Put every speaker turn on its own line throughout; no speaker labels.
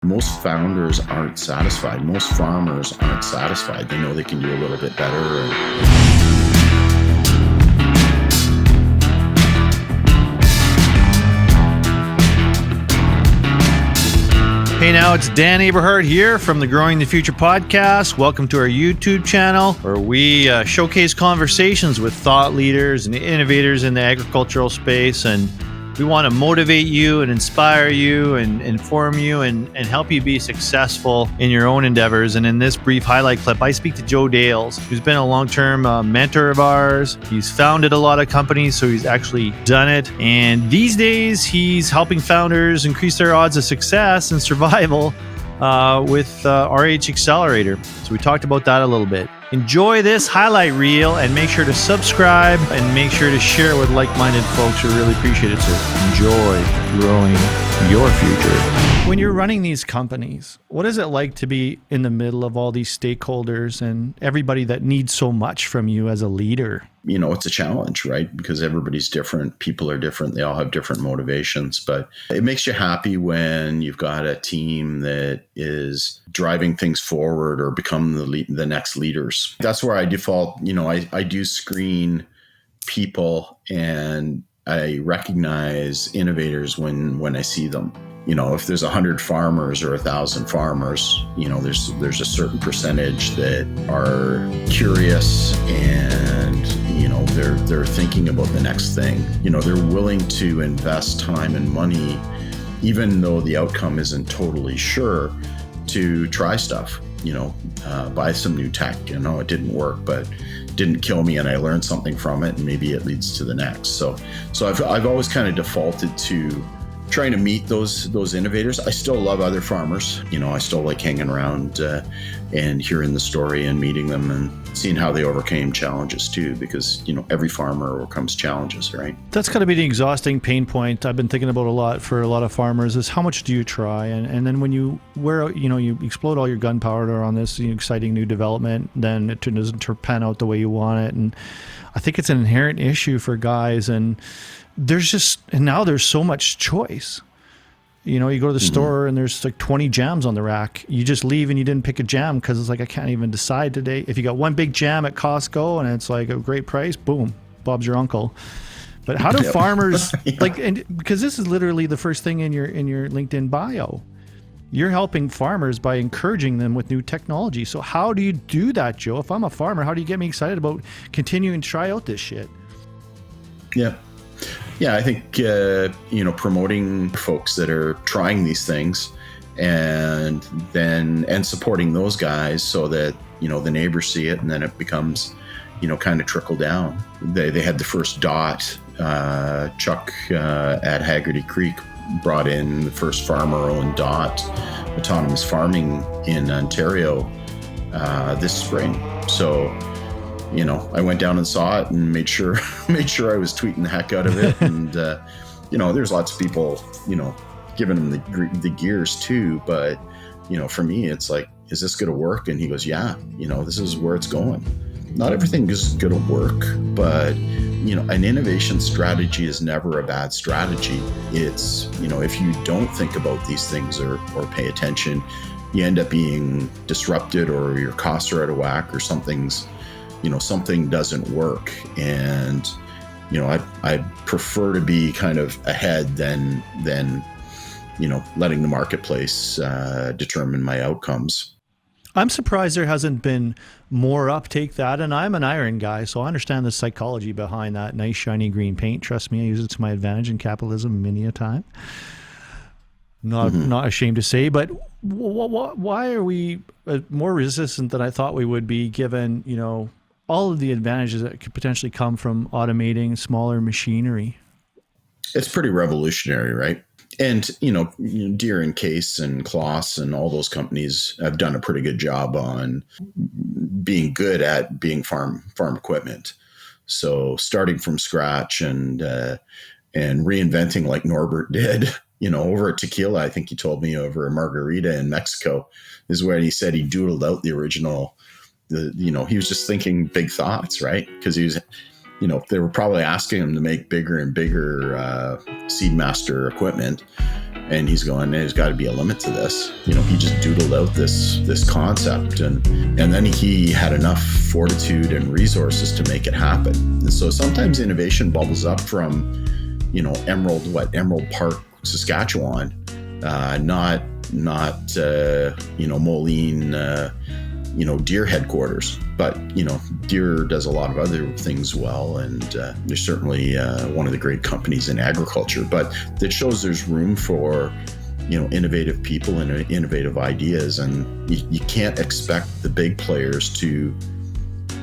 Most founders aren't satisfied. Most farmers aren't satisfied. They know they can do a little bit better.
Hey now, it's Dan Aberhart here from the Growing the Future podcast. Welcome to our YouTube channel where we showcase conversations with thought leaders and innovators in the agricultural space. And we want to motivate you and inspire you and inform you and help you be successful in your own endeavors. And in this brief highlight clip, I speak to Joe Dales, who's been a long-term mentor of ours. He's founded a lot of companies, so he's actually done it. And these days, he's helping founders increase their odds of success and survival with RH Accelerator. So we talked about that a little bit. Enjoy this highlight reel and make sure to subscribe and make sure to share it with like-minded folks who really appreciate it. So enjoy growing your future. When you're running these companies, what is it like to be in the middle of all these stakeholders and everybody that needs so much from you as a leader?
You know, it's a challenge, right? Because everybody's different. People are different. They all have different motivations. But it makes you happy when you've got a team that is driving things forward or become the next leaders. That's where I default. You know, I do screen people and I recognize innovators when I see them. You know, if there's 100 farmers or 1,000 farmers, you know, there's a certain percentage that are curious and, you know, they're thinking about the next thing. You know, they're willing to invest time and money, even though the outcome isn't totally sure, to try stuff, you know, buy some new tech. You know, it didn't work, but it didn't kill me and I learned something from it and maybe it leads to the next. So I've always kind of defaulted to trying to meet those innovators. I still love other farmers. You know, I still like hanging around and hearing the story and meeting them and seeing how they overcame challenges too, because, you know, every farmer overcomes challenges, right?
That's got to be the exhausting pain point I've been thinking about a lot for a lot of farmers is how much do you try? And then when you explode all your gunpowder on this exciting new development, then it doesn't pan out the way you want it. And I think it's an inherent issue for guys. And now there's so much choice. You know, you go to the store and there's like 20 jams on the rack. You just leave and you didn't pick a jam because it's like, I can't even decide today. If you got one big jam at Costco and it's like a great price, boom, Bob's your uncle. But how do farmers because this is literally the first thing in your LinkedIn bio. You're helping farmers by encouraging them with new technology. So how do you do that, Joe? If I'm a farmer, how do you get me excited about continuing to try out this shit?
Yeah, I think, promoting folks that are trying these things and supporting those guys so that, you know, the neighbors see it and then it becomes, you know, kind of trickle down. They had the first DOT. Chuck at Haggerty Creek brought in the first farmer-owned DOT autonomous farming in Ontario this spring. So, you know, I went down and saw it and made sure I was tweeting the heck out of it. And, you know, there's lots of people, you know, giving him the gears too. But, you know, for me, it's like, is this going to work? And he goes, yeah, you know, this is where it's going. Not everything is going to work, but, you know, an innovation strategy is never a bad strategy. It's, you know, if you don't think about these things or pay attention, you end up being disrupted or your costs are out of whack or something doesn't work. And, you know, I prefer to be kind of ahead than, you know, letting the marketplace determine my outcomes.
I'm surprised there hasn't been more uptake that, and I'm an iron guy, so I understand the psychology behind that nice shiny green paint. Trust me, I use it to my advantage in capitalism many a time. Not ashamed to say, but why are we more resistant than I thought we would be, given, you know, all of the advantages that could potentially come from automating smaller machinery?
It's pretty revolutionary, right? And, you know, Deere and Case and Kloss and all those companies have done a pretty good job on being good at being farm equipment. So starting from scratch and reinventing like Norbert did, you know, over at Tequila, I think he told me over a margarita in Mexico is where he said he doodled out the original, he was just thinking big thoughts, right? Because he was, you know, they were probably asking him to make bigger and bigger Seedmaster equipment. And he's going, there's got to be a limit to this. He just doodled out this concept, and then he had enough fortitude and resources to make it happen. And so sometimes innovation bubbles up from, Emerald Park, Saskatchewan, not Moline, Deer headquarters. But, Deer does a lot of other things well, and they're certainly one of the great companies in agriculture. But it shows there's room for, innovative people and innovative ideas, and you can't expect the big players to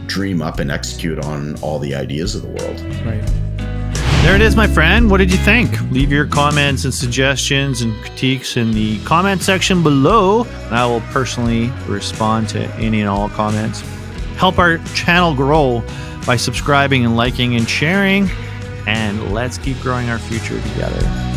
dream up and execute on all the ideas of the world.
Right. There it is, my friend. What did you think? Leave your comments and suggestions and critiques in the comment section below, and I will personally respond to any and all comments. Help our channel grow by subscribing and liking and sharing, and let's keep growing our future together.